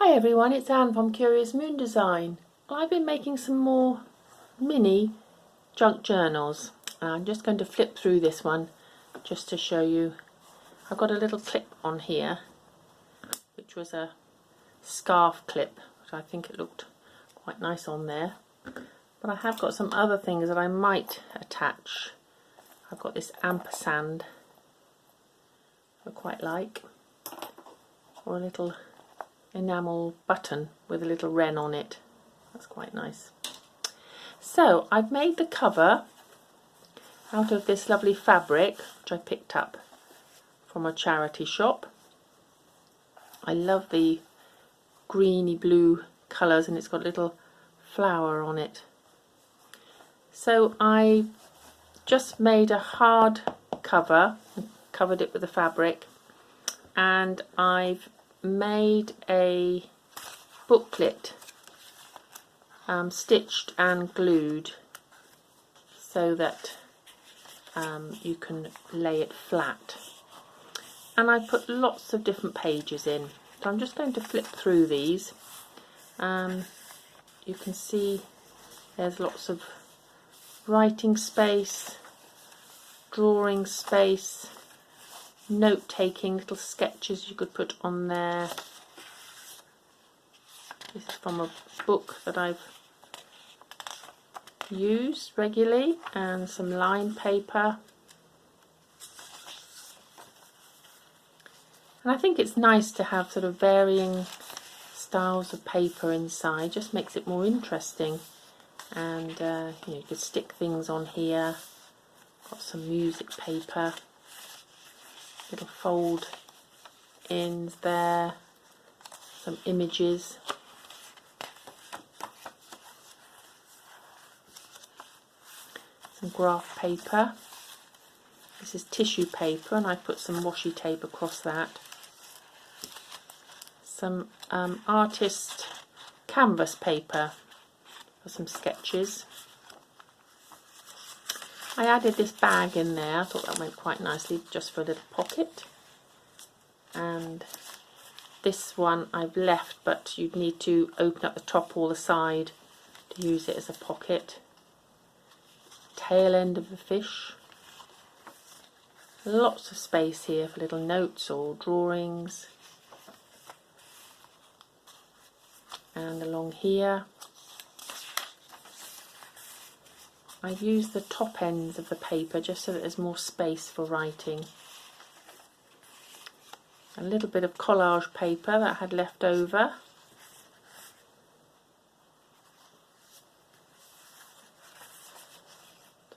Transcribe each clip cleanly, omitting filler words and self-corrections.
Hi everyone, it's Anne from Curious Moon Design. I've been making some more mini junk journals. I'm just going to flip through this one just to show you. I've got a little clip on here which was a scarf clip, which I think it looked quite nice on there. But I have got some other things that I might attach. I've got this ampersand I quite like, or a little enamel button with a little wren on it. That's quite nice. So I've made the cover out of this lovely fabric which I picked up from a charity shop. I love the greeny blue colours, and it's got a little flower on it. So I just made a hard cover and covered it with the fabric, and I've made a booklet stitched and glued so that you can lay it flat, and I put lots of different pages in. So I'm just going to flip through these. You can see there's lots of writing space, drawing space, note-taking, little sketches you could put on there. This is from a book that I've used regularly, and some line paper. And I think it's nice to have sort of varying styles of paper inside, just makes it more interesting. And you could stick things on here. Got some music paper, little fold ins there, some images. Some graph paper. This is tissue paper, and I put some washi tape across that. Some artist canvas paper for some sketches. I added this bag in there. I thought that went quite nicely just for a little pocket. And this one I've left, but you'd need to open up the top or the side to use it as a pocket. Tail end of the fish. Lots of space here for little notes or drawings. And along here I've used the top ends of the paper just so that there's more space for writing. A little bit of collage paper that I had left over.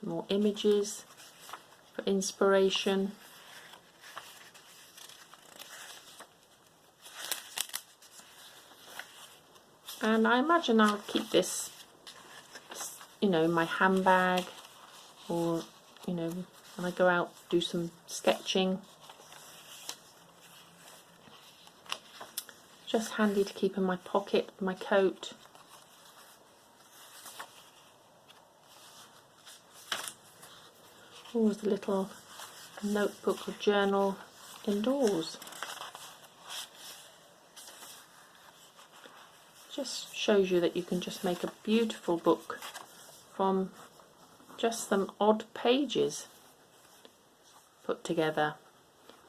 Some more images for inspiration. And I imagine I'll keep this, in my handbag, or when I go out do some sketching. Just handy to keep in my pocket, my coat. Always a little notebook or journal indoors. Just shows you that you can just make a beautiful book from just some odd pages put together,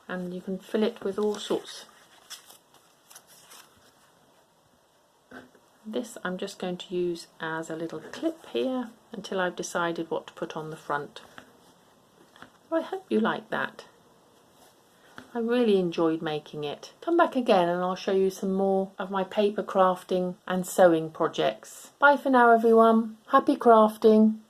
and you can fill it with all sorts. This I'm just going to use as a little clip here until I've decided what to put on the front. Well, I hope you like that. I really enjoyed making it. Come back again and I'll show you some more of my paper crafting and sewing projects. Bye for now everyone. Happy crafting.